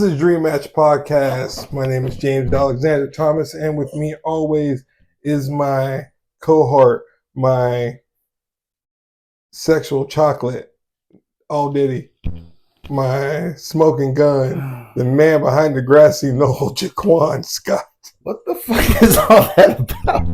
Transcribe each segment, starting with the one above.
This is Dream Match Podcast. My name is James Alexander Thomas, and with me always is my cohort, my sexual chocolate, all Diddy, my smoking gun, the man behind the grassy knoll, Jaquan Scott. What the fuck is all that about?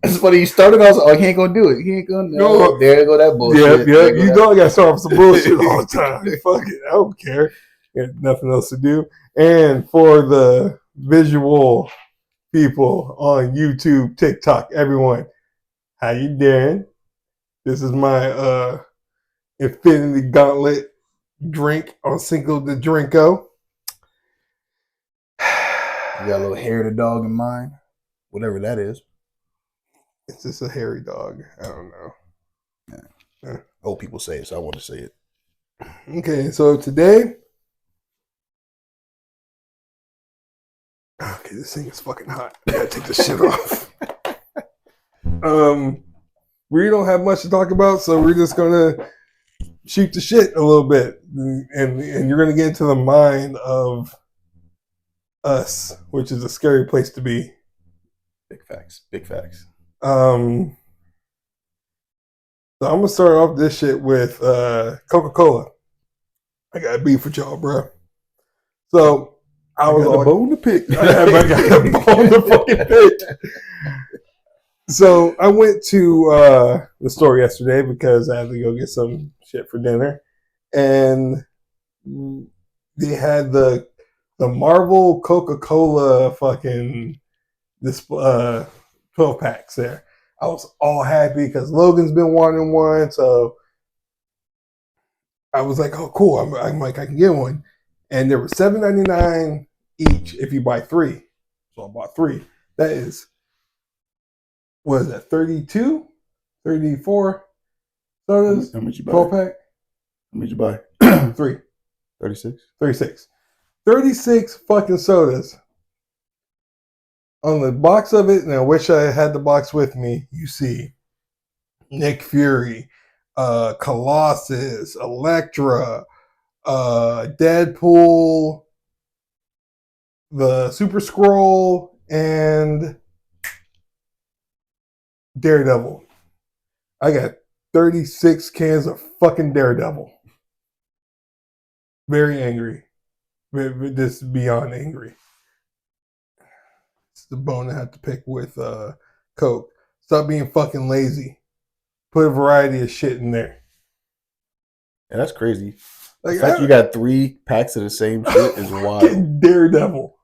It's funny. You started off, oh, he ain't gonna do it. He ain't gonna. No, there you go, that bullshit. Yeah. You know I gotta start off some bullshit all the time. Fuck it, I don't care. Got nothing else to do. And for the visual people on YouTube, TikTok, everyone, how you doing? This is my Infinity Gauntlet drink on Cinco de Drinko. You got a little hair of the dog in mind, whatever that is. It's just a hairy dog. I don't know. Yeah. Old people say it, so I want to say it. Okay, so today. Okay, this thing is fucking hot. I gotta take this shit off. We don't have much to talk about, so we're just gonna shoot the shit a little bit, and you're gonna get into the mind of us, which is a scary place to be. Big facts. Big facts. So I'm gonna start off this shit with Coca-Cola. I got beef with y'all, bro. So I was got a bone to pick. I got a bone to fucking pick. So I went to the store yesterday because I had to go get some shit for dinner, and they had the Marvel Coca-Cola fucking 12 packs there. I was all happy because Logan's been wanting one, so I was like, "Oh, cool!" I'm like, I can get one, and there were $7.99 each if you buy three. So I bought three. That is, what is that? 32, 34 sodas. How much you buy? 12 pack. How much you buy? Three. 36. 36. 36 fucking sodas. On the box of it, and I wish I had the box with me, you see Nick Fury, Colossus, Elektra, Deadpool, the Super Skrull, and Daredevil. I got 36 cans of fucking Daredevil. Very angry. Just beyond angry. It's the bone I have to pick with Coke. Stop being fucking lazy. Put a variety of shit in there. Yeah, that's crazy. Like, The fact you got 3 packs of the same shit is wild. Daredevil.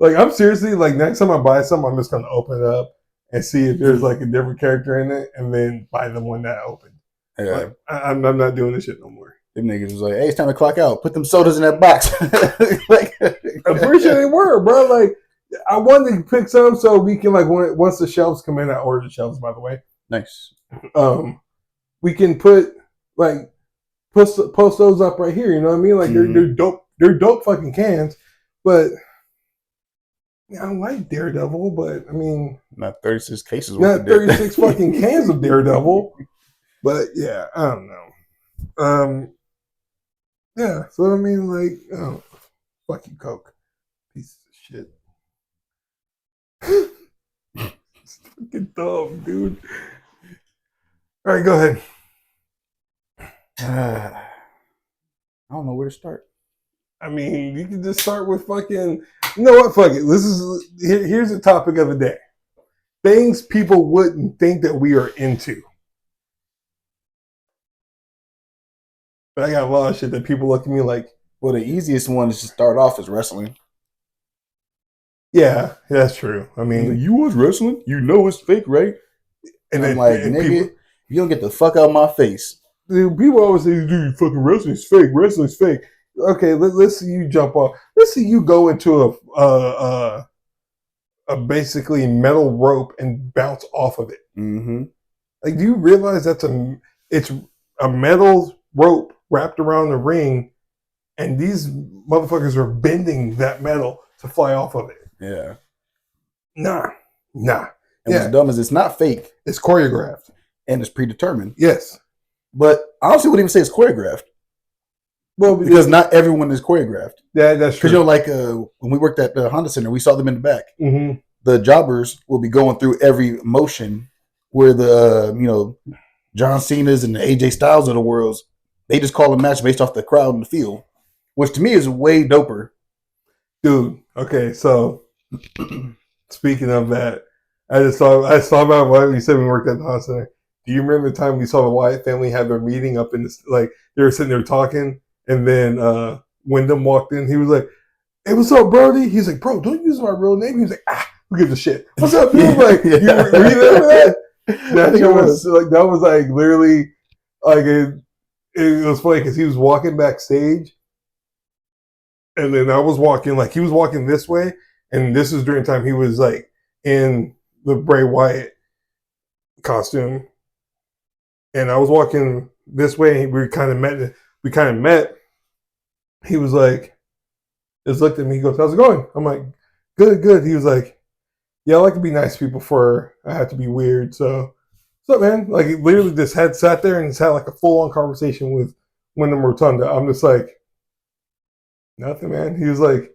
Like, I'm seriously, like, next time I buy something, I'm just going to open it up and see if there's, like, a different character in it and then buy the one that I opened. Yeah. Like, I'm not doing this shit no more. Them niggas was like, hey, it's time to clock out. Put them sodas in that box. Like, I'm pretty sure they were, bro. Like, I wanted to pick some so we can, like, once the shelves come in, I ordered the shelves, by the way. Nice. We can put, like, post those up right here, you know what I mean? Like, they're dope. They're dope fucking cans, but I don't like Daredevil, but, I mean... Not 36 cases. Not 36 fucking cans of Daredevil, but, yeah, I don't know. Yeah, so, I mean, like, oh, fuck you, Coke. Piece of shit. It's fucking dumb, dude. All right, go ahead. I don't know where to start. I mean, you can just start with fucking... You know what? Fuck it. Here's the topic of the day. Things people wouldn't think that we are into. But I got a lot of shit that people look at me like... Well, the easiest one is to start off as wrestling. Yeah, that's true. I mean... Like, you watch wrestling? You know it's fake, right? And I'm like, nigga, you don't get the fuck out of my face. Dude, people always say, dude, fucking wrestling's fake. Wrestling's fake. Okay, let's see you jump off. Let's see you go into a basically metal rope and bounce off of it. Mm-hmm. Like, do you realize it's a metal rope wrapped around the ring, and these motherfuckers are bending that metal to fly off of it? Yeah. Nah. And what's dumb is it's not fake. It's choreographed. And it's predetermined. Yes. But I honestly wouldn't even say it's choreographed. Well, because not everyone is choreographed. Yeah, that's true. Because like when we worked at the Honda Center, we saw them in the back. Mm-hmm. The jobbers will be going through every motion where the John Cena's and the AJ Styles of the worlds, they just call a match based off the crowd and the field, which to me is way doper. Dude, okay, so speaking of that, I saw about what you said we worked at the Honda Center. Do you remember the time we saw the Wyatt family have their meeting up in this, like they were sitting there talking, and then Wyndham walked in. He was like, "Hey, what's up, Brody?" He's like, "Bro, don't use my real name." He was like, who gives a shit? What's up, dude? Like, were you there for that? That shit was like, that was like literally like it was funny because he was walking backstage, and then I was walking, like he was walking this way, and this is during the time he was like in the Bray Wyatt costume, and I was walking this way, and we kind of met. He was like, just looked at me. He goes, "How's it going?" I'm like, "Good." He was like, "Yeah, I like to be nice to people before I have to be weird." So, what's up, man? Like, he literally just sat there and just had like a full on conversation with Wyndham Rotunda. I'm just like, nothing, man. He was like,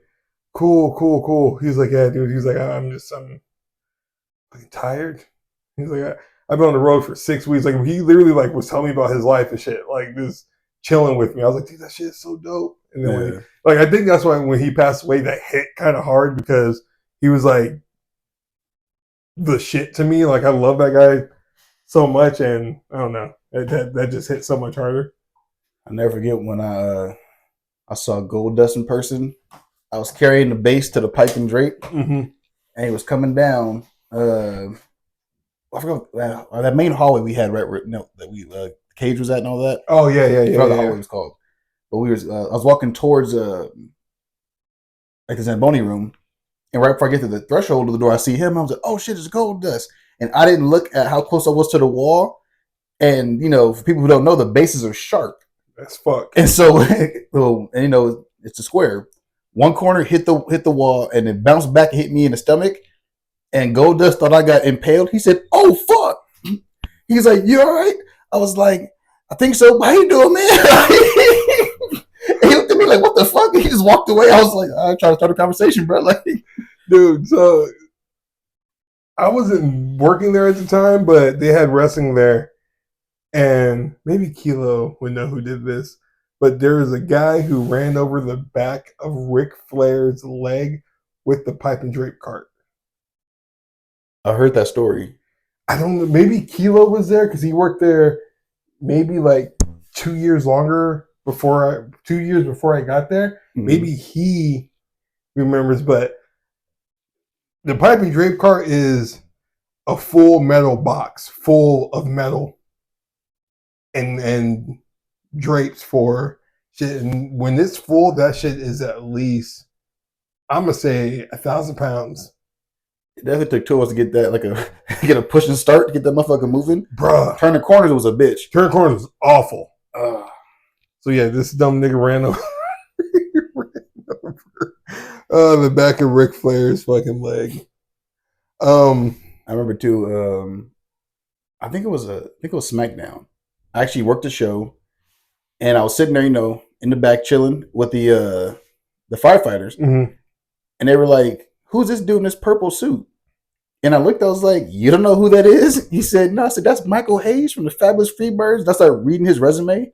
cool. He's like, yeah, dude. He's like, I'm fucking tired. He's like, I've been on the road for 6 weeks. Like, he literally like was telling me about his life and shit. Like, just chilling with me. I was like, dude, that shit is so dope. And then like I think that's why when he passed away, that hit kind of hard because he was like the shit to me. Like, I love that guy so much, and I don't know, that just hit so much harder. I'll never forget when I saw Goldust in person. I was carrying the bass to the Pipe and Drape, and he was coming down. I forgot that main hallway we had right where that we the cage was at and all that. Oh yeah. I forgot the hallway was called. But I was walking towards like the Zamboni room, and right before I get to the threshold of the door, I see him. I was like, "Oh shit, it's Goldust!" And I didn't look at how close I was to the wall. And for people who don't know, the bases are sharp. That's fuck. And so, and it's a square. One corner hit the wall, and it bounced back and hit me in the stomach. And Goldust thought I got impaled. He said, "Oh fuck!" He's like, "You all right?" I was like, "I think so." "How you doing, man?" And he looked at me like, "What the fuck?" And he just walked away. I was like, "I try to start a conversation, bro." Like, dude. So I wasn't working there at the time, but they had wrestling there, and maybe Kilo would know who did this. But there was a guy who ran over the back of Ric Flair's leg with the Pipe and Drape cart. I heard that story. I don't know. Maybe Kilo was there because he worked there maybe like 2 years longer 2 years before I got there. Mm-hmm. Maybe he remembers, but the Pipe and Drape cart is a full metal box full of metal and drapes for shit. And when it's full, that shit is at least, I'm gonna say 1,000 pounds. It definitely took 2 of us to get that, get a push and start to get that motherfucker moving. Bruh. Turning corners was a bitch. Turning corners was awful. So yeah, this dumb nigga ran over the back of Ric Flair's fucking leg. I remember too. I think it was SmackDown. I actually worked the show, and I was sitting there, in the back chilling with the firefighters, and they were like, "Who's this dude in this purple suit?" And I looked, I was like, "You don't know who that is?" He said, "No." I said, "That's Michael Hayes from the Fabulous Freebirds." And I started reading his resume.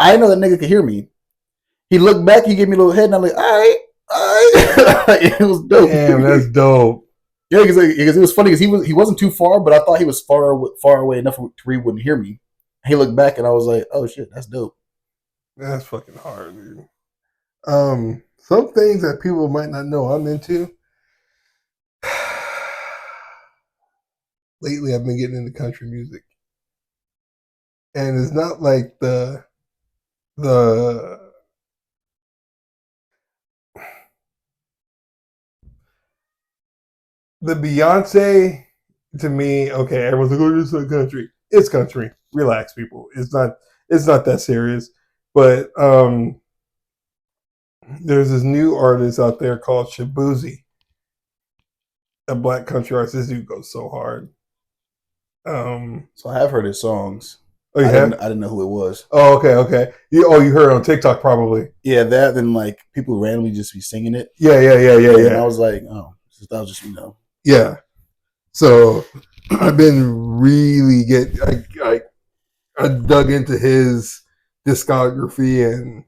I didn't know that nigga could hear me. He looked back, he gave me a little head, and I'm like, all right. It was dope. Damn, that's dope. Yeah, because it was funny because he wasn't too far, but I thought he was far away enough to where he wouldn't hear me. He looked back, and I was like, "Oh shit, that's dope." That's fucking hard, dude. Some things that people might not know I'm into. Lately, I've been getting into country music, and it's not like the Beyonce to me. Okay, everyone's like, "Oh, this is country." It's country. Relax, people. It's not that serious. But there's this new artist out there called Shabuzi, a black country artist. This dude goes so hard. So I have heard his songs. Oh, you have? I didn't know who it was. Oh, okay. You heard it on TikTok probably. Yeah, that then like people randomly just be singing it. Yeah. And I was like, oh, that was just Yeah. So I've been really I dug into his discography and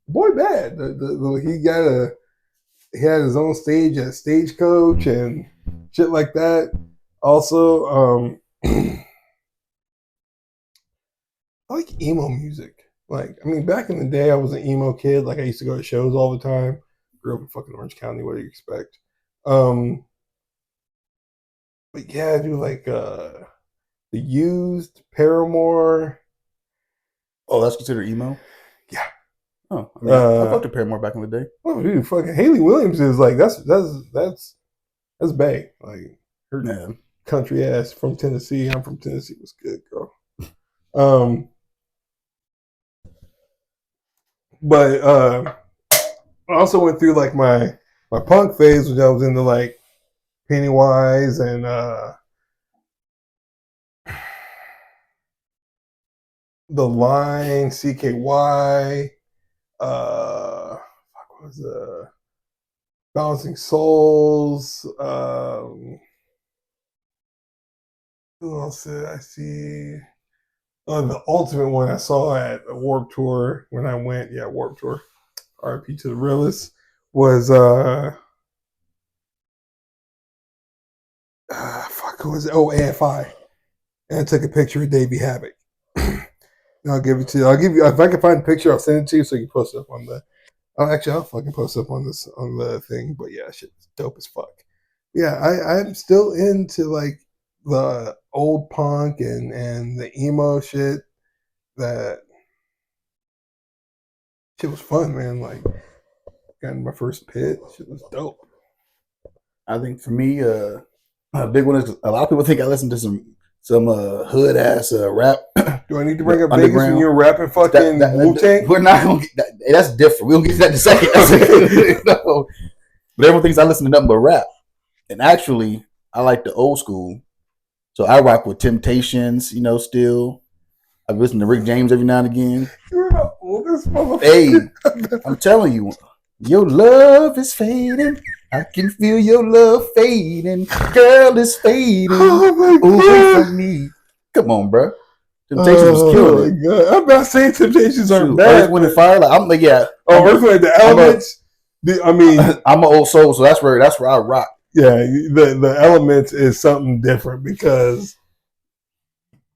boy, bad. He had his own stage at Stagecoach and shit like that. Also, I like emo music. Like, I mean, back in the day, I was an emo kid. Like, I used to go to shows all the time. Grew up in fucking Orange County. What do you expect? But yeah, I do like The Used, Paramore. Oh, that's considered emo? Yeah. Oh, I mean, I fucked with Paramore back in the day. Oh, dude, fucking Haley Williams is like that's bang. Like her country ass from Tennessee. I'm from Tennessee. Was good, girl. But I also went through like my punk phase, which I was into like Pennywise and The Line, CKY, what was Bouncing Souls. Who else did I see? The ultimate one I saw at Warped Tour when I went. Yeah, Warped Tour. RP to the realest was who was it? Oh, AFI. And I took a picture of Davey Havoc. And I'll give it to you. I'll give you if I can find a picture, I'll send it to you so you can post it up on the I'll fucking post it up on the thing. But yeah, shit's dope as fuck. Yeah, I'm still into like the old punk and the emo shit. That shit was fun, man. Like got in my first pit. Shit was dope. I think for me, a big one is a lot of people think I listen to some hood ass rap. Do I need to bring up Vegas when you're rapping fucking Wu-Tang? We're not gonna get that. That's different. We'll get to that in a second. No. But everyone thinks I listen to nothing but rap. And actually, I like the old school. So I rock with Temptations, still. I listen to Rick James every now and again. You're the oldest motherfucker. Hey, I'm telling you, your love is fading. I can feel your love fading. Girl, it's fading. Oh my God. From me. Come on, bro. Temptations was killing it. God. I'm not saying Temptations aren't bad. Earth, Wind, and Fire. Like, I'm like, yeah. Oh, Earth, Wind, the Elements. I'm an old soul, so that's where I rock. Yeah, the Elements is something different because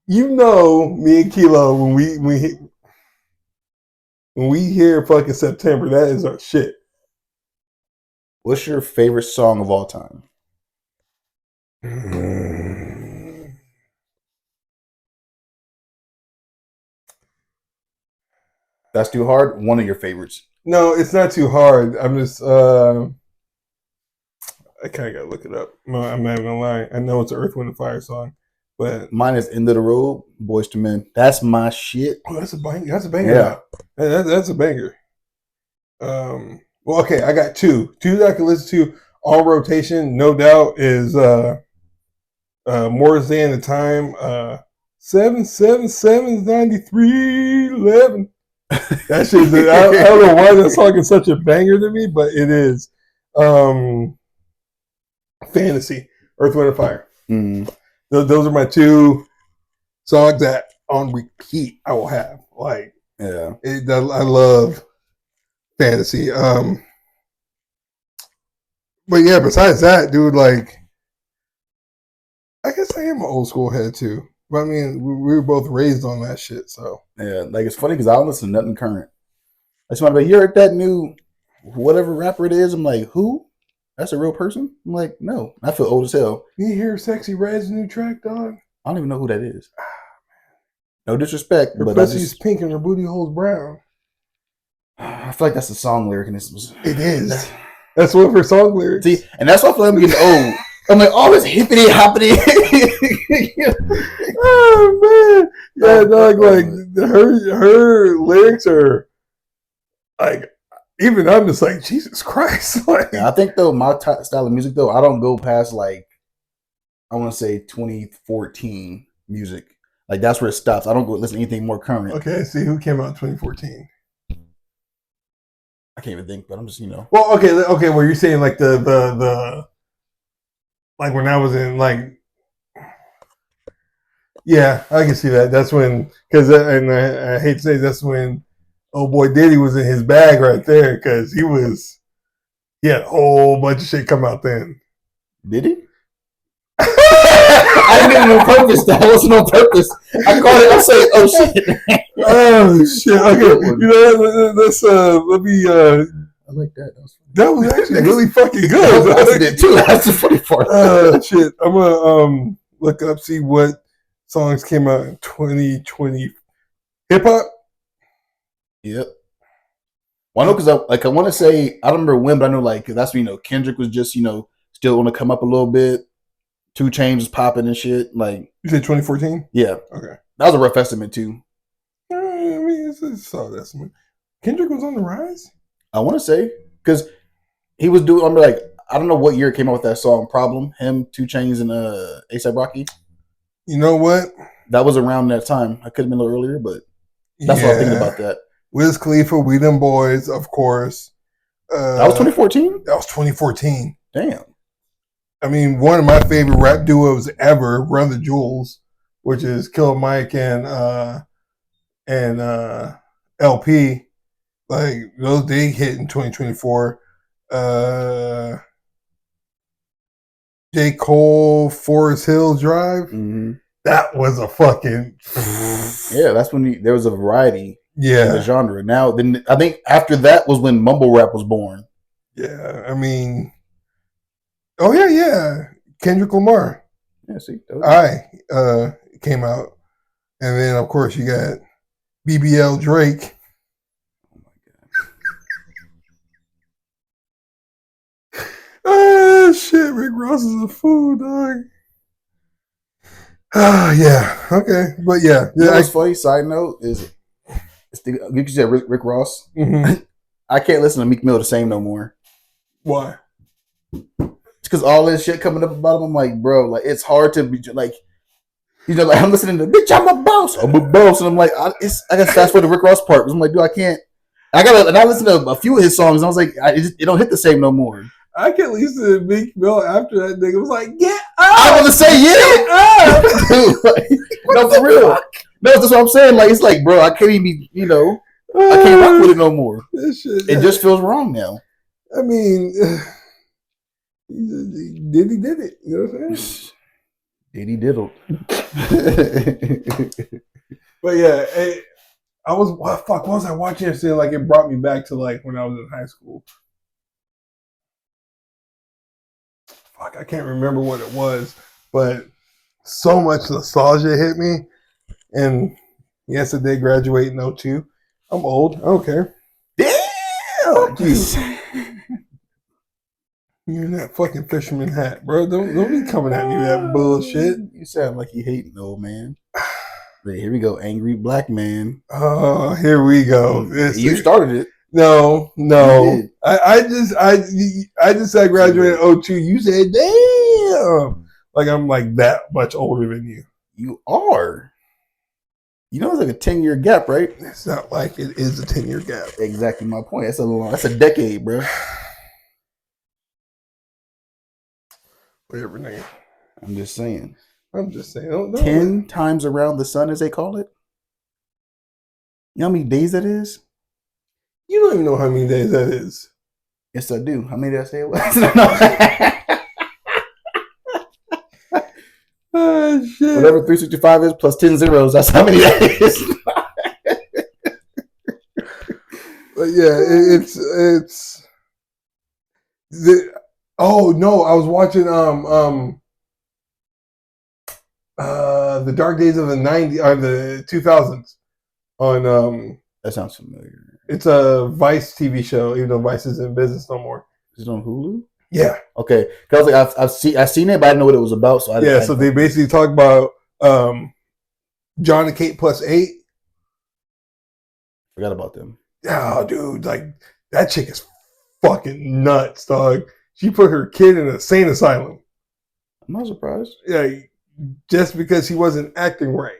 me and Kilo when we hear fucking September, that is our shit. What's your favorite song of all time? That's too hard. One of your favorites. No, it's not too hard. I'm just I kind of gotta look it up. No, I'm not even gonna lie. I know it's an Earth, Wind, and Fire song, but mine is "End of the Road," Boyz II Men. That's my shit. Oh, that's a banger. That's a banger. Yeah, that's a banger. Well, okay, I got two that I can listen to on rotation. No doubt is Morris Day and the Time. 7779311. That shit. I don't know why that song is such a banger to me, but it is. Fantasy, Earth, Wind, and Fire. Those are my two songs that on repeat I will have. Like, yeah, I love Fantasy. But yeah, besides that, dude, like, I guess I am an old school head too. But I mean, we were both raised on that shit, so yeah. Like, it's funny because I don't listen to nothing current. I just want to be, you heard that new whatever rapper it is? I'm like, who? That's a real person? I'm like, no. I feel old as hell. You hear Sexy Red's new track, dog? I don't even know who that is. No disrespect, her pussy's pink and her booty hole's brown. I feel like that's a song lyric, and it is. That's one of her song lyrics. See, and that's why I feel like I'm getting old. I'm like, all this hippity hoppity. Oh man, yeah, dog. Like her lyrics are like, even I'm just like, Jesus Christ. Like, yeah, I think though my style of music though, I don't go past like, I want to say 2014. music. Like that's where it stops. I don't go listen to anything more current. Okay, see who came out in 2014. I can't even think, but I'm just Well, okay. Well, you're saying like the like when I was in like, yeah, I can see that. That's when because and I hate to say that's when oh boy Diddy was in his bag right there because he had a whole bunch of shit come out then. Did he? I didn't even on purpose. That wasn't on purpose. I caught it. I'm saying, oh shit. Oh shit. Okay, you know let's let me. I like that. That was actually really fucking good. I did too. That's the funny part. Shit. I'm gonna look up see what songs came out in 2020. Hip hop. Yep. Well, I know because I want to say I don't remember when, but I know like that's when Kendrick was just still want to come up a little bit. 2 Chainz was popping and shit. Like you said 2014. Yeah. Okay. That was a rough estimate too. I mean, it's a solid estimate. Kendrick was on the rise. I want to say because he was doing. I'm like I don't know what year it came out with that song Problem. Him, 2 Chainz, and A$AP Rocky. You know what? That was around that time. I could have been a little earlier, but that's what I'm thinking about that. Wiz Khalifa, We Them Boys, of course. That was 2014? That was 2014. Damn. I mean, one of my favorite rap duos ever, Run the Jewels, which is Killer Mike and LP. Like, those they hit in 2024. J. Cole, Forest Hills Drive. Mm-hmm. That was a fucking... Yeah, that's when there was a variety. Yeah, the genre. Now, then I think after that was when mumble rap was born. Yeah, I mean, oh yeah, Kendrick Lamar. Yeah, see, came out, and then of course you got BBL Drake. Oh my god! Shit, Rick Ross is a fool, dog. Yeah, okay, but yeah. You know what's funny? Side note is. You said Rick Ross. Mm-hmm. I can't listen to Meek Mill the same no more. Why? It's because all this shit coming up about him. I'm like, bro, like it's hard to be like, like I'm listening to bitch, I'm a boss, and I'm like, I gotta fast forward to Rick Ross part because I'm like, dude, I can't. And I listened to a few of his songs, and I was like, it don't hit the same no more. I can't listen to Meek Mill after that nigga was like, get up. I was to say, yeah, dude, like, no, for real. No, that's what I'm saying. Like it's like, bro, I can't even, I can't rock with it no more. It just feels wrong now. I mean, Diddy did it. You know what I'm saying? Diddy diddled. But yeah, what was I watching yesterday? Like it brought me back to like when I was in high school. Fuck, I can't remember what it was, but so much nostalgia hit me. And yes, I did graduate in 2002. I'm old. I don't care. Damn! You in that fucking fisherman hat, bro. Don't be coming at me with that bullshit. You sound like you hating the old man. But here we go, angry black man. Oh, here we go. You started it. No. I just I graduated in 2002. You said, damn. Like I'm like that much older than you. You are. It's like a 10-year gap, right? It's not like it is a 10-year gap. Exactly my point. That's a decade, bro. Whatever, nigga. I'm just saying. Don't 10 times around the sun, as they call it. You know how many days that is? You don't even know how many days that is. Yes, I do. How many did I say it was? Oh, shit. Whatever 365 is plus 10 zeros, that's how many that is. But yeah, it's oh no, I was watching the Dark Days of the 90s or the 2000s on that sounds familiar. It's a Vice TV show, even though Vice isn't in business no more. Is it on Hulu? Yeah. Okay. Because like I've seen it, but I didn't know what it was about. So so they basically talk about John and Kate plus 8. Forgot about them. Oh, dude, like that chick is fucking nuts, dog. She put her kid in a insane asylum. I'm not surprised. Yeah, just because he wasn't acting right,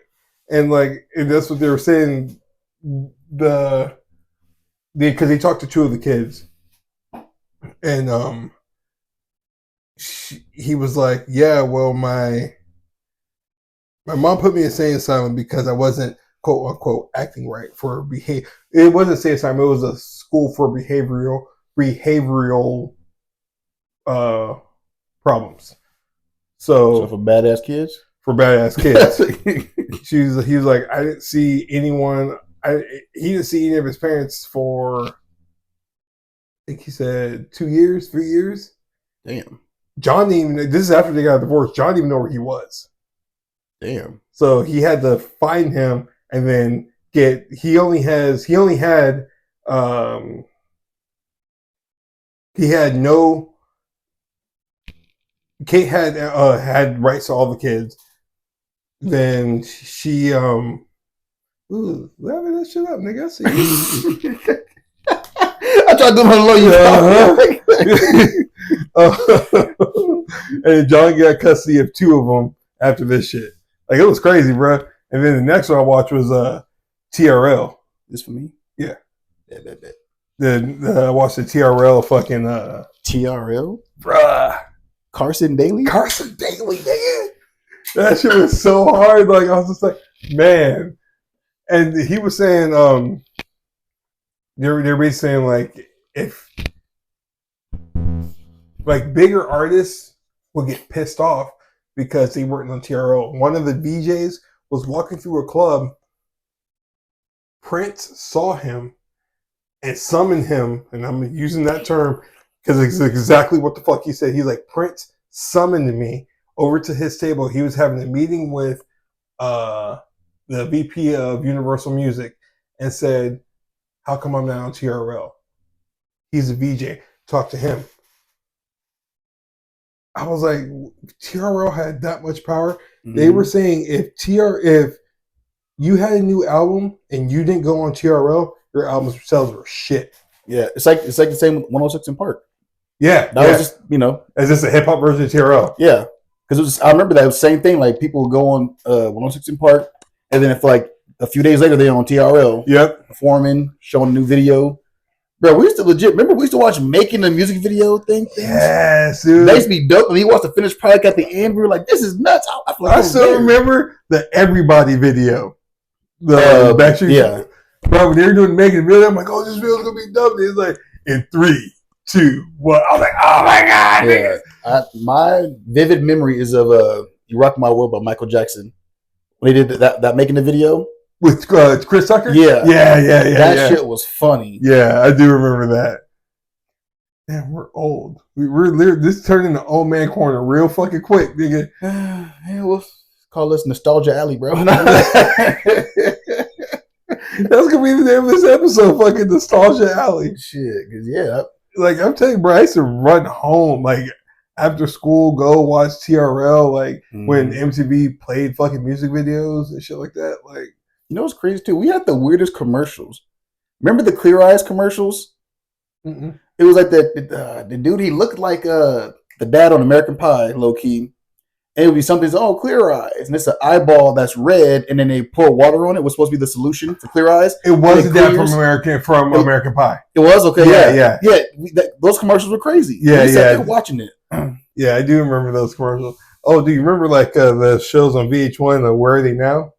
and that's what they were saying. Because he talked to two of the kids, and he was like, "Yeah, well, my mom put me in insane asylum because I wasn't quote unquote acting right for behavior. It wasn't insane asylum; it was a school for behavioral problems. So for badass kids, for badass kids, he was like, I didn't see anyone. He didn't see any of his parents for, I think he said 2 years, 3 years. Damn. John didn't even. This is after they got divorced. John didn't even know where he was. Damn. So he had to find him and then get. He only had no. Kate had rights to all the kids. Then she ooh, laughing that shit up, nigga. I see you. I tried to do my lawyer. And John got custody of two of them after this shit. Like, it was crazy, bro. And then the next one I watched was TRL. This for me? Yeah. Bet. Then I watched the TRL fucking TRL? Bruh. Carson Daly, nigga. That shit was so hard. Like, I was just like, man. And he was saying, they're basically saying, like, if like bigger artists would get pissed off because they weren't on TRL. One of the DJs was walking through a club. Prince saw him and summoned him, and I'm using that term because it's exactly what the fuck he said. He's like, Prince summoned me over to his table. He was having a meeting with the VP of Universal Music and said, how come I'm not on TRL? He's a VJ. Talk to him. I was like, TRL had that much power. Mm-hmm. They were saying if you had a new album and you didn't go on TRL, your album sales were shit. Yeah, it's like the same with 106 in Park. Yeah, that was just, is this a hip hop version of TRL? Yeah, because I remember that was the same thing. Like, people would go on 106 in Park, and then if like a few days later they're on TRL. Yep, performing, showing a new video. Bro, we used to remember we used to watch making the music video things. Yes, dude. They used to be dope. When he watched the finished product at the end, we were like, this is nuts. I still remember the Everybody video. The Backstreet. Yeah. Bro, when they were doing making the video, I'm like, oh, this video's going to be dope. It's like, in 3, 2, 1. I was like, oh my God. Yeah. My vivid memory is of You Rock My World by Michael Jackson. When he did that making the video. With Chris Tucker? Yeah. That shit was funny. Yeah, I do remember that. Damn, we're old. This turned into old man corner real fucking quick, nigga. Yeah, we'll call this Nostalgia Alley, bro. That's gonna be the name of this episode, fucking Nostalgia Alley. Shit, cause yeah. Like, I'm telling you, bro, I used to run home, like, after school, go watch TRL, like, when MTV played fucking music videos and shit like that. Like, you know what's crazy too? We had the weirdest commercials. Remember the Clear Eyes commercials? Mm-mm. It was like the dude. He looked like the dad on American Pie, low key. And it would be something. Clear eyes, and it's an eyeball that's red, and then they pour water on it. It was supposed to be the solution for clear eyes. It wasn't that from American Pie. It was okay. Yeah. Those commercials were crazy. Yeah. They're watching it. Yeah, I do remember those commercials. Oh, do you remember like the shows on VH1? Where Are They Now?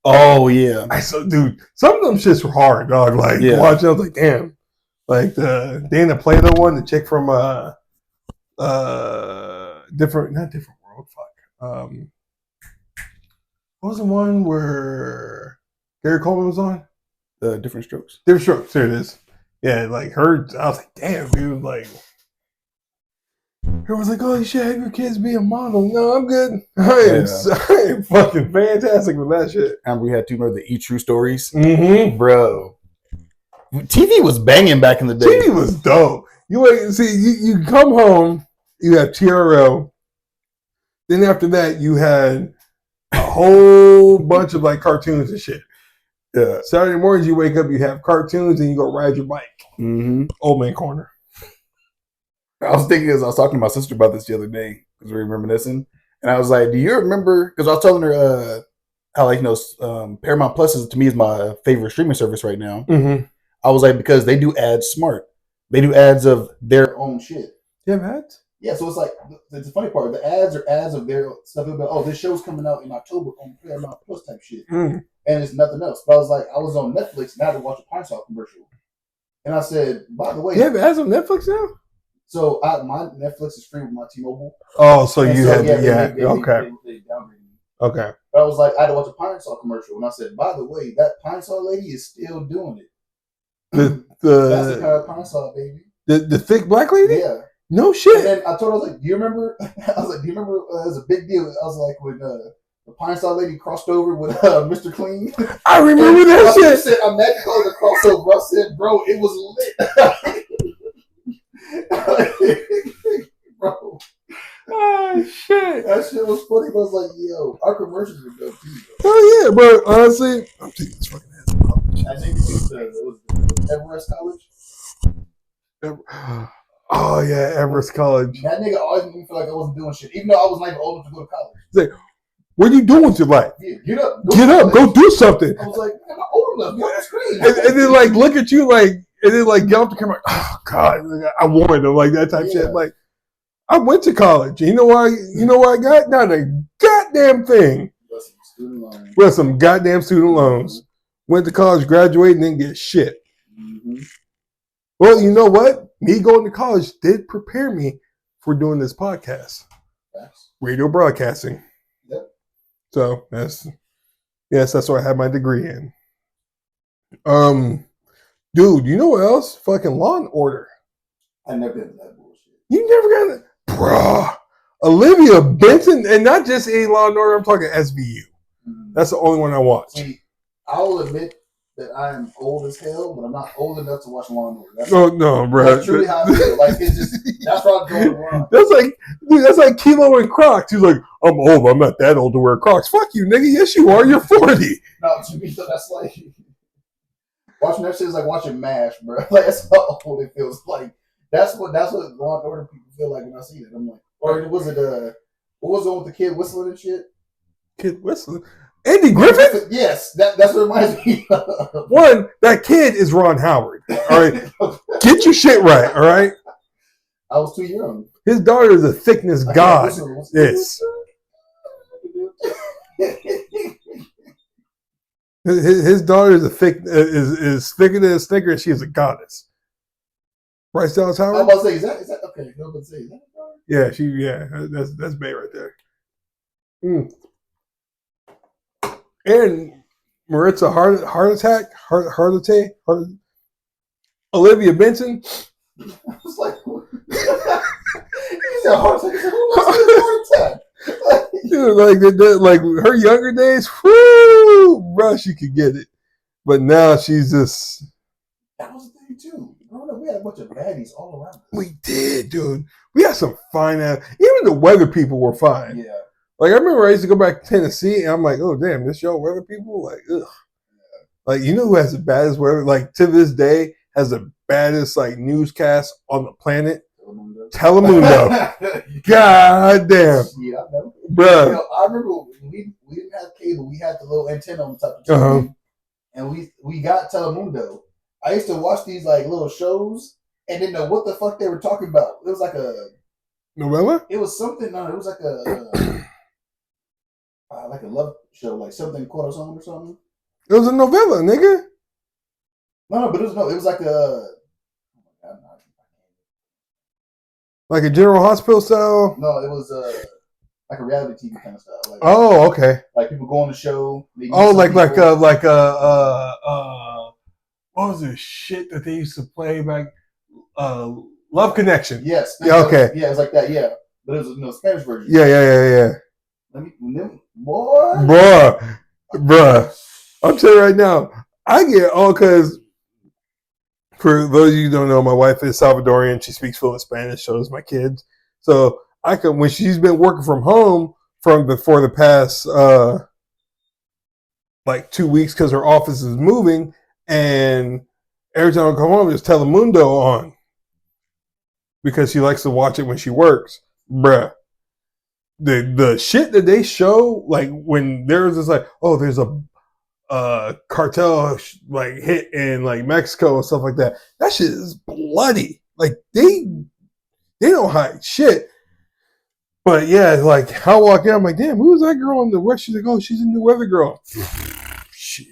Oh yeah, dude, some of them shits were hard, dog. Like watching, I was like, damn. Like the Dana Plato one, the chick from not different world. Fuck. What was the one where Gary Coleman was on? Different Strokes. Different Strokes. There it is. Yeah, like her. I was like, damn, dude. Like, everyone's like, oh, you should have your kids be a model. No, I'm good. I am fucking fantastic with that shit. And we had to remember the E-True stories. Mm-hmm. Bro. TV was banging back in the day. TV was dope. You come home, you have TRL. Then after that, you had a whole bunch of like cartoons and shit. Yeah. Saturday mornings, you wake up, you have cartoons, and you go ride your bike. Mm-hmm. Old man corner. I was thinking, as I was talking to my sister about this the other day, because we were reminiscing. And I was like, "Do you remember?" Because I was telling her how like Paramount Plus is to me is my favorite streaming service right now. Mm-hmm. I was like, because they do ads smart. They do ads of their own shit. You have ads? Yeah, so it's like it's the funny part. The ads are ads of their stuff. About, oh, this show's coming out in October on Paramount Plus type shit, and it's nothing else. But I was like, I was on Netflix and I had to watch a Pine Sol commercial, and I said, by the way, you have ads on Netflix now? So my Netflix is free with my T-Mobile. Oh, so you had they okay. They downgraded me. Okay. But I was like, I had to watch a Pine Sol commercial, and I said, by the way, that Pine Sol lady is still doing it. That's the kind of Pine Sol, baby. The thick black lady? Yeah. No shit. And then I told her, I was like, do you remember? I was like, do you remember? It was a big deal. I was like, when the Pine Sol lady crossed over with Mr. Clean. I remember that shit. Said, I'm mad to call the crossover. I said, bro, it was lit. Bro. Oh shit. That shit was funny. I was like, yo, our commercials were dope too. Oh yeah, bro. Honestly, I'm taking this fucking ass. I think it was Everest College. Oh yeah, Everest College. That nigga always made me feel like I wasn't doing shit, even though I was not even old enough to go to college. He's like, what are you doing with your life? Yeah, get up, go do something. I was like, I'm not old enough. Get on the screen. And then like look at you like, and then like get off the camera. Like, oh God, like, I warned him like that type shit. Like, I went to college. You know why? You know what I got? Not a goddamn thing. With some goddamn student loans. Went to college, graduated, and didn't get shit. Mm-hmm. Well, you know what? Me going to college did prepare me for doing this podcast. Yes. Radio broadcasting. Yep. So that's what I had my degree in. Dude, you know what else? Fucking Law and Order. I never did that bullshit. You never got it? Bruh. Olivia Benson, and not just any Law and Order, I'm talking SVU. Mm-hmm. That's the only one I watch. See, I will admit that I am old as hell, but I'm not old enough to watch Law and Order. No, bro. That's truly how I feel. Like, it's just, that's what I'm going wrong. That's like Kilo and Crocs. He's like, I'm old, I'm not that old to wear Crocs. Fuck you, nigga. Yes, you are. You're 40. No, to me, that's like, watching that shit is like watching MASH, bro. Like, that's how old it feels. Like, that's what Law and Order people feel like when I see it. I'm like, or was it, what was the one with the kid whistling and shit? Kid whistling? Andy Griffith? Yes, that's what it reminds me of. One, that kid is Ron Howard. All right? Get your shit right, all right? I was too young. His daughter is a thickness god. Yes. His daughter is is thicker than a Snicker, and she is a goddess. Bryce Dallas Howard? I was about to say, is that okay? I was about to say, is that that's Bay right there. Mm. And Maritza Heart Attack, Olivia Benson. I was like, he said heart attack. Who wants to heart attack? Dude, like her younger days, whoo, bro, she could get it. But now she's just. That was the thing too. We had a bunch of baddies all around us. We did, dude. We had some fine ass. Even the weather people were fine. Yeah. Like, I remember I used to go back to Tennessee, and I'm like, oh, damn, this y'all weather people? Like, ugh. Yeah. Like, you know who has the baddest weather? Like, to this day, has the baddest, like, newscast on the planet? Telemundo. God damn. Yeah, I know. Bruh. You know, I remember we didn't have cable. We had the little antenna on the top of the TV, and we got Telemundo. I used to watch these, like, little shows and didn't know what the fuck they were talking about. It was like a... Novella? It was something, no, it was like a love show, like something Corazon or something. It was a novella, nigga. No, but it was like a like a General Hospital style. No, it was like a reality TV kind of style. Like, oh, okay. Like people go on the show. Oh, like what was the shit that they used to play back? Love Connection. Yes. Yeah. Okay. Yeah, it was like that. Yeah, but it was Spanish version. Yeah. Boy. Bruh. I'm telling you right now, I get all because for those of you who don't know, my wife is Salvadorian. She speaks fluent Spanish, so does my kids. So I can, when she's been working from home for the past like 2 weeks because her office is moving, and every time I come home, there's Telemundo on because she likes to watch it when she works. Bruh. the shit that they show, like when there's this like, oh, there's a cartel like hit in like Mexico and stuff like that. That shit is bloody. Like they don't hide shit. But yeah, like I walk in, I'm like, damn, who's that girl in the West? She's like, oh, she's a New Weather Girl. Shit.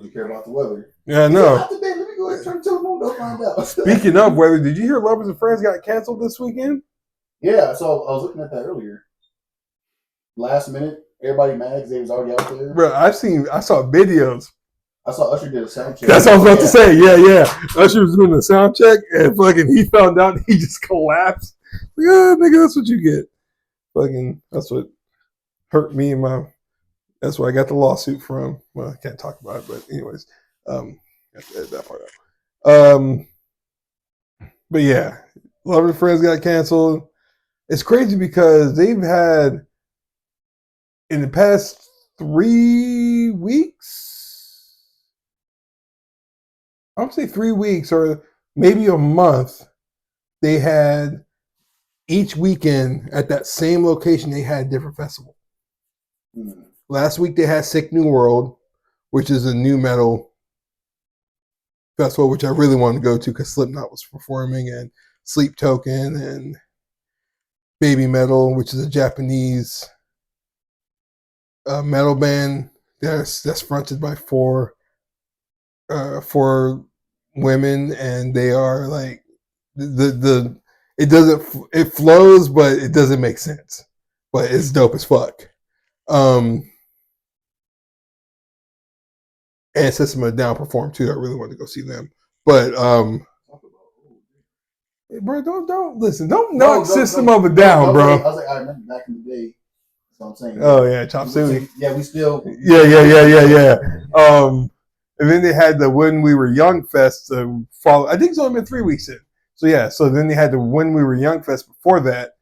You care about the weather? Yeah, I know. Let me go ahead and turn the telephone. Don't find out. Speaking of weather, did you hear Lovers and Friends got canceled this weekend? Yeah, so I was looking at that earlier. Last minute, everybody mad because they was already out there. Bro, I saw videos. I saw Usher did a sound check. That's what I was about to say. Yeah. Usher was doing the sound check and fucking he found out and he just collapsed. Like, oh, nigga, that's what you get. Fucking, that's what hurt me and my. That's where I got the lawsuit from. Well, I can't talk about it, but anyways, got to edit that part out. But yeah, Lovers and Friends got canceled. It's crazy because they've had in the past 3 weeks. I would say 3 weeks or maybe a month. They had each weekend at that same location. They had a different festival. Mm. Last week they had Sick New World, which is a new metal festival, which I really wanted to go to because Slipknot was performing, and Sleep Token and Baby Metal, which is a Japanese metal band that's fronted by four women, and they are like it flows, but it doesn't make sense, but it's dope as fuck. And System of a Down performed too. I really wanted to go see them, but bro, don't listen. Don't knock System of a Down, bro. I was like, I remember back in the day. That's what I'm saying. Oh yeah, Chop Suey. Yeah, we still. Yeah. And then they had the When We Were Young Fest to follow. I think it's only been 3 weeks in. So yeah, so then they had the When We Were Young Fest before that,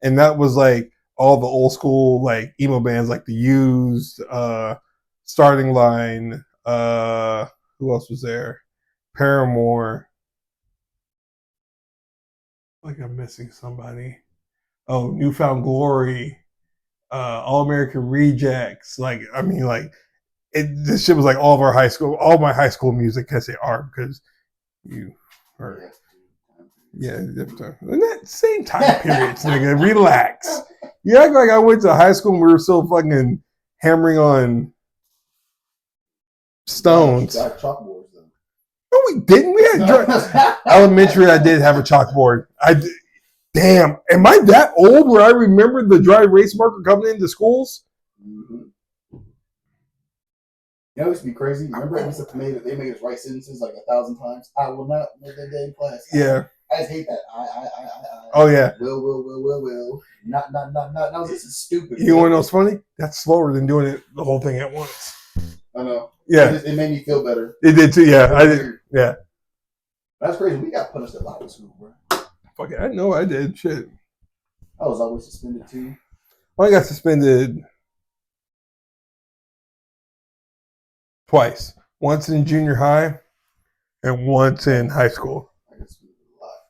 and that was like all the old school like emo bands like The Used, Starting Line. Who else was there? Paramore. Like I'm missing somebody. Oh, Newfound Glory. All American Rejects. Like I mean, like this shit was like all of our high school, all my high school music. I say art because you are. Yeah, different time. In that same time periods, nigga. Relax. You act like I went to high school and we were still fucking hammering on stones. Got chalkboards though. No, we didn't. We had elementary. I did have a chalkboard. Damn. Am I that old where I remember the dry erase marker coming into schools? Mm-hmm. You know, it used to be crazy. Remember, they made us write sentences like 1,000 times. I will not make that day in class. Yeah. I just hate that. I. Oh yeah. Will. Not. No, this is stupid. You want to know what's funny? That's slower than doing it the whole thing at once. I know. Yeah. It made me feel better. It did too. Yeah. I did. Yeah. That's crazy. We got punished a lot in school, bro. Fuck it. I know I did. Shit. I was always suspended too. I got suspended twice. Once in junior high and once in high school. I got suspended a lot.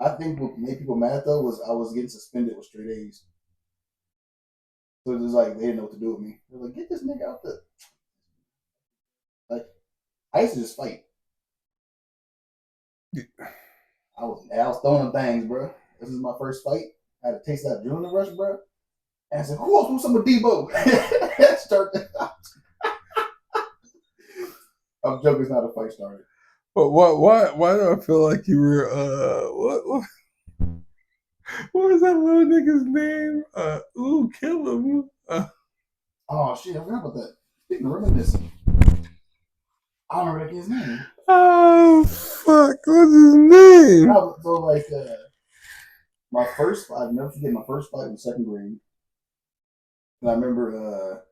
I think what made people mad though was I was getting suspended with straight A's. So it was like they didn't know what to do with me. They're like, get this nigga out there. Like I used to just fight. Yeah. I was throwing things, bro. This is my first fight. I had to taste that adrenaline rush, bro. And I said, who else wants some of Debo? Start that out. I'm joking, it's not a fight starter. But why do I feel like you were what was that little nigga's name? Kill him. Oh shit, I forgot about that. Speaking of reminiscing. I don't remember his name. Oh fuck, what's his name? So like my first I'll never forget my first fight was second grade. And I remember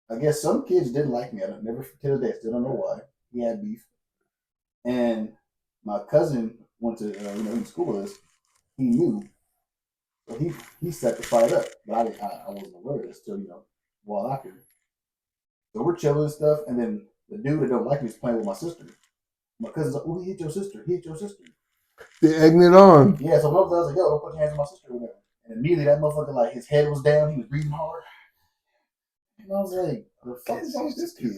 I guess some kids didn't like me. I don't never to this day, I still don't know why. He had beef. And my cousin went to in school with us. He knew. So he set the fight up. But I wasn't aware of this till, while after. So we're chilling and stuff, and then the dude that don't like me is playing with my sister. My cousin's like, oh, he hit your sister. He hit your sister. They egging it on. Yeah, so I was like, yo, don't put your hands on my sister or whatever. And immediately that motherfucker, like, his head was down. He was breathing hard. And I was like, the fuck is wrong with this kid?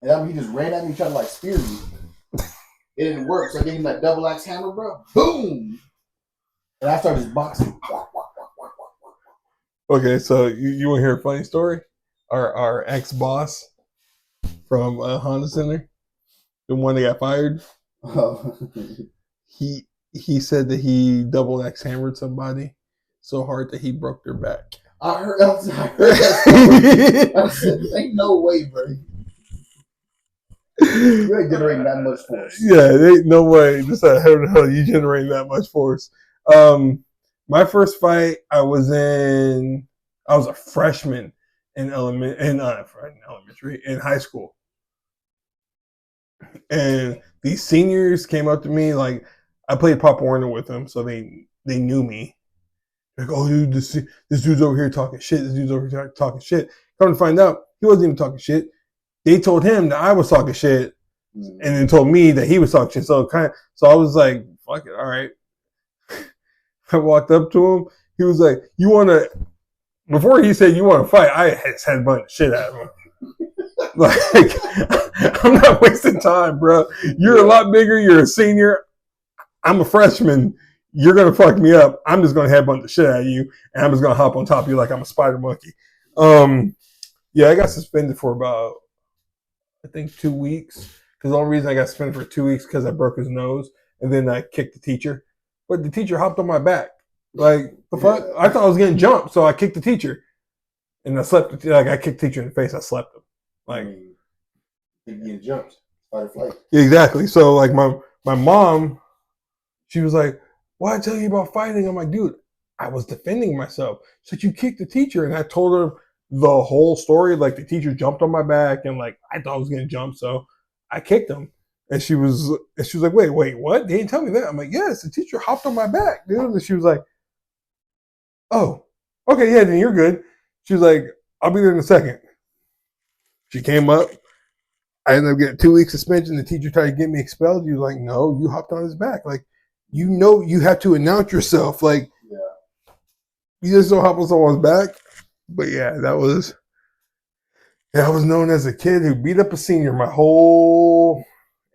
And I mean, he just ran at me trying to, like, spear me. It didn't work, so I gave him that double axe hammer, bro. Boom! And I started just boxing. Okay, so you want to hear a funny story? Our ex boss from Honda Center, the one that got fired, he said that he double axe hammered somebody so hard that he broke their back. I heard that. I said, ain't no way, bro. You ain't generating that much force. Yeah, there ain't no way. Just how the hell you generating that much force. My first fight, I was a freshman in elementary, in high school. And these seniors came up to me, like, I played Pop Warner with them, so they knew me. Like, oh, dude, this dude's over here talking shit. This dude's over here talking shit. Come to find out, he wasn't even talking shit. They told him that I was talking shit, and then told me that he was talking shit. So I was like, fuck it, all right. I walked up to him. He was like, "You want to?" Before he said, "You want to fight?" I had a bunch of shit out of him. Like, I'm not wasting time, bro. You're a lot bigger. You're a senior. I'm a freshman. You're gonna fuck me up. I'm just gonna headbutt the shit out of you, and I'm just gonna hop on top of you like I'm a spider monkey. Yeah, I got suspended for about, I think, 2 weeks. Because the only reason I got suspended for 2 weeks because I broke his nose, and then I kicked the teacher. But the teacher hopped on my back. Like, the fuck? I thought I was getting jumped, so I kicked the teacher, and I slept. Like, I kicked the teacher in the face. I slept him. Like, you're getting jumped, fight or flight. Exactly. So, like, my mom, she was like, "Why I tell you about fighting?" I'm like, "Dude, I was defending myself." She's like, "You kicked the teacher," and I told her the whole story. Like, the teacher jumped on my back, and, like, I thought I was getting jumped, so I kicked him. And she was like, wait, what? They didn't tell me that. I'm like, yes, the teacher hopped on my back, dude. And she was like, oh, okay, yeah, then you're good. She was like, I'll be there in a second. She came up. I ended up getting 2 weeks suspension. The teacher tried to get me expelled. He was like, no, you hopped on his back. Like, you have to announce yourself. Like, you just don't hop on someone's back. But yeah, I was known as a kid who beat up a senior my whole.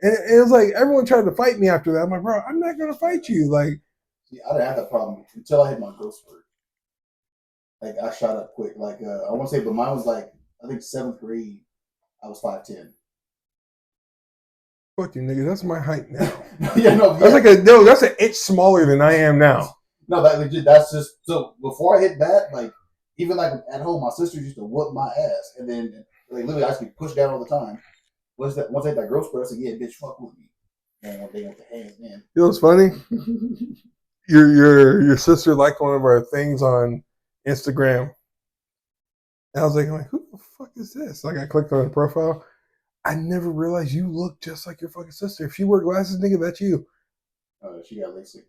And it was like everyone tried to fight me after that. I'm like, bro, I'm not gonna fight you. Like, see, I didn't have that problem until I hit my growth spurt. Like, I shot up quick. Like, I want to say, but mine was like, I think 7th grade. I was 5'10". Fuck you, nigga. That's my height now. That's an inch smaller than I am now. No, that's just so. Before I hit that, like, even like at home, my sisters used to whoop my ass, and then like literally I used to be pushed down all the time. Once I hit that growth spurt, I said, "Yeah, bitch, fuck with me." And they got the hands in. You know what's funny? Your sister liked one of our things on Instagram. And I was like, who the fuck is this? Like, I clicked on her profile. I never realized you look just like your fucking sister. If she wore glasses, nigga, that's you. She got LASIK.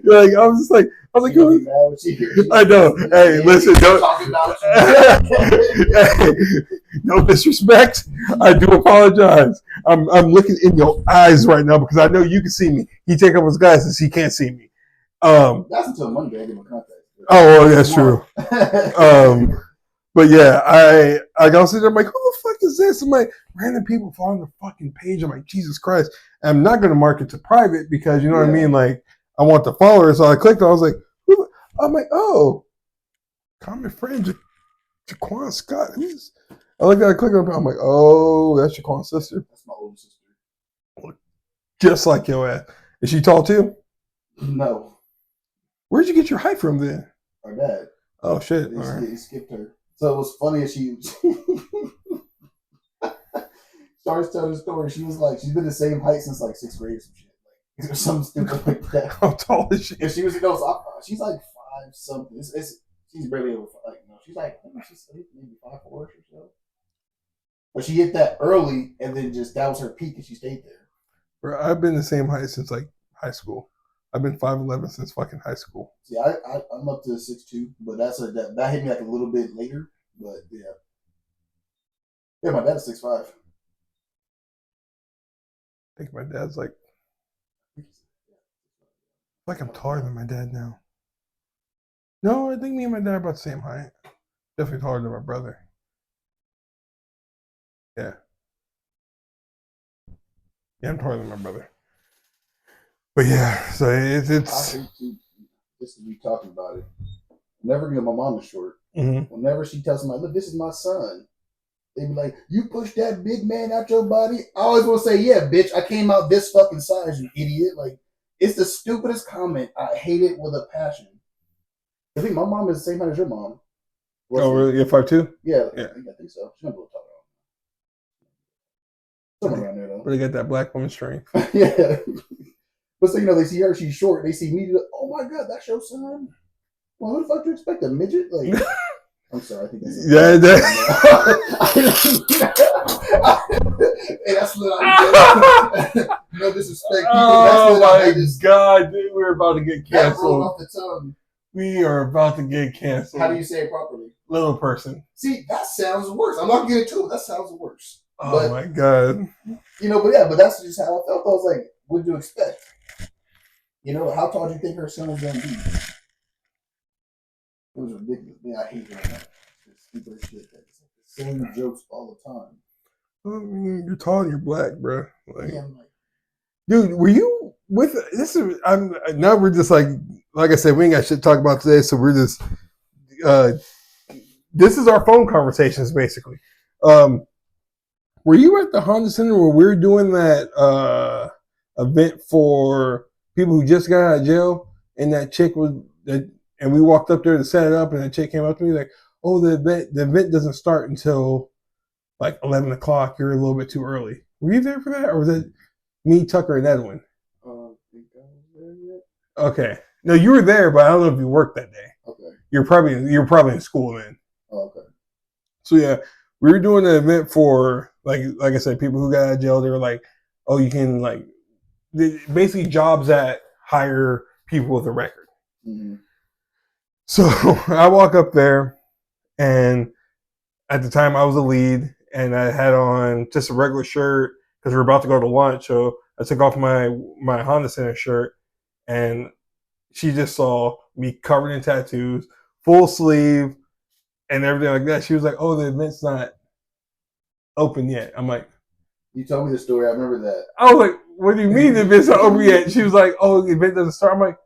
Like, I was like, I know. Hey, listen, don't. No disrespect. I do apologize. I'm looking in your eyes right now because I know you can see me. He take off his glasses, he can't see me. That's until Monday I get my contact. Oh, well, that's true. But yeah, I go sit there. I'm like, who the fuck is this? I'm like, random people following the fucking page. I'm like, Jesus Christ. And I'm not going to mark it to private because, you know what I mean? Like, I want the followers. So I clicked on it. I was like, who? I'm like, oh, common friend, Jaquan Scott. I looked at it, I clicked on it. I'm like, oh, that's Jaquan's sister. That's my older sister. Just like your ass. Is she tall too? No. Where'd you get your height from then? Her dad. Oh, shit. He skipped her. So it was funny as she starts telling the story. She was like, she's been the same height since like 6th grade or some shit. Like, something stupid like that. How tall is she? And she was, she's like 5 something. She's barely over, like, she's like, I think she's maybe 5'4" or so. But she hit that early, and then that was her peak, and she stayed there. Bro, I've been the same height since like high school. I've been 5'11" since fucking high school. See, I'm up to 6'2", but that hit me like a little bit later. But yeah, my dad's 6'5". think my dad's like I'm taller than my dad now. No, I think me and my dad are about the same height. Definitely taller than my brother. Yeah. Yeah, I'm taller than my brother. But yeah, so it's I hate to just to be talking about it. Whenever my mom is short, mm-hmm. whenever she tells somebody, look, this is my son, they be like, you push that big man out your body? I always want to say, yeah, bitch, I came out this fucking size, you idiot. Like, it's the stupidest comment. I hate it with a passion. I think my mom is the same height as your mom. Oh, really? You're 5'2"? Yeah, I think so. She's not a little taller. Somewhere around there, though. But they got that black woman strength. Yeah. But so, they see her, she's short. They see me, like, oh my God, that's your son? Well, who the fuck do you expect? A midget? Like, I'm sorry, I think that's hey, that's what I did. No disrespect. Oh my God, dude, we're about to get canceled. Off the tongue. We are about to get canceled. How do you say it properly? Little person. See, that sounds worse. I'm not getting to it. That sounds worse. Oh my God. But that's just how I felt. I was like, what do you expect? How tall do you think her son was going to be? It was ridiculous. Man, I hate hearing that. Stupid shit. It's like the same jokes all the time. I mean, you're tall and you're black, bro. Like, yeah, I'm like, dude, were you with this? Now we're just like I said, we ain't got shit to talk about today, so we're just this is our phone conversations basically. Were you at the Honda Center where we were doing that event for people who just got out of jail, and that chick was that, and we walked up there to set it up, and the chick came up to me like, "Oh, the event doesn't start until like 11 o'clock. You're a little bit too early." Were you there for that, or was it me, Tucker, and Edwin? I don't think I was there yet. Okay, no, you were there, but I don't know if you worked that day. Okay, you're probably in school then. Oh, okay. So yeah, we were doing an event for like I said, people who got out of jail. They were like, "Oh, you can basically jobs that hire people with a record." Mm-hmm. So I walk up there, and at the time I was a lead, and I had on just a regular shirt because we were about to go to lunch. So I took off my Honda Center shirt, and she just saw me covered in tattoos, full sleeve, and everything like that. She was like, "Oh, the event's not open yet." I'm like, you told me the story. I remember that. I was like, "What do you mean the event's not open yet?" She was like, "Oh, the event doesn't start." I'm like,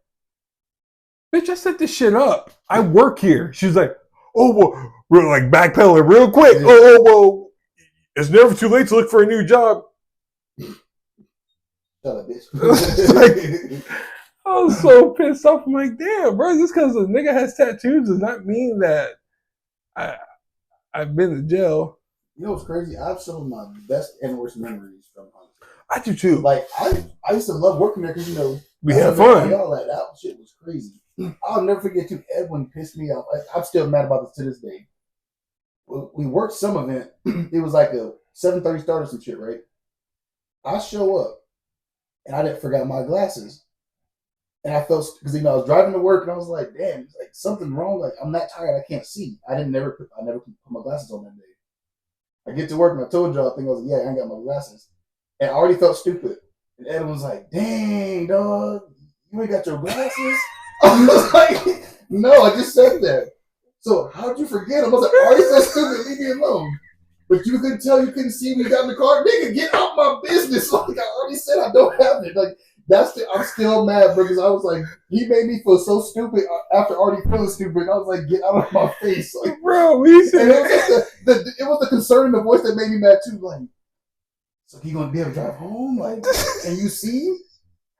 "Bitch, I set this shit up. I work here." She was like, "Oh, well," we're like backpedaling real quick. Yeah. Oh, well, it's never too late to look for a new job. Shut up, bitch. Like, I was so pissed off. I'm like, damn, bro, just because a nigga has tattoos does not mean that I've been to jail. You know what's crazy? I have some of my best and worst memories from Honda. I do too. Like, I used to love working there because, we had fun. All that shit was crazy. I'll never forget you. Edwin pissed me off. I'm still mad about this to this day. We worked some event. It was like a 7:30 start or some shit, right? I show up, and I didn't forget my glasses. And I felt, because, I was driving to work, and I was like, damn, it's like something wrong. Like, I'm that tired, I can't see. I never put my glasses on that day. I get to work, and I told y'all, I was like, yeah, I ain't got my glasses. And I already felt stupid. And Edwin was like, dang, dog, you ain't got your glasses? I was like, no, I just said that. So how'd you forget him? I was like, oh, you're so stupid, leave me alone. But you couldn't tell, you couldn't see me, you got in the car. Nigga, get out my business. Like, I already said I don't have it. Like, I'm still mad, because I was like, he made me feel so stupid after already feeling stupid. I was like, get out of my face. Like, bro, we said it was the concern in the voice that made me mad too. Like, so he gonna be able to drive home? Like, and you see?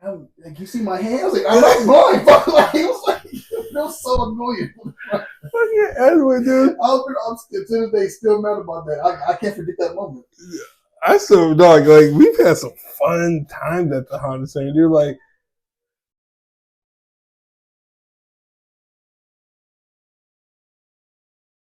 Like, you see my hands? Like, I'm not blind. Like, it was like, it was so annoying. Fucking Edwin, dude. I'm still, to this day, still mad about that. I can't forget that moment. I still, dog, like, we've had some fun times at the Honda Center, dude. Like,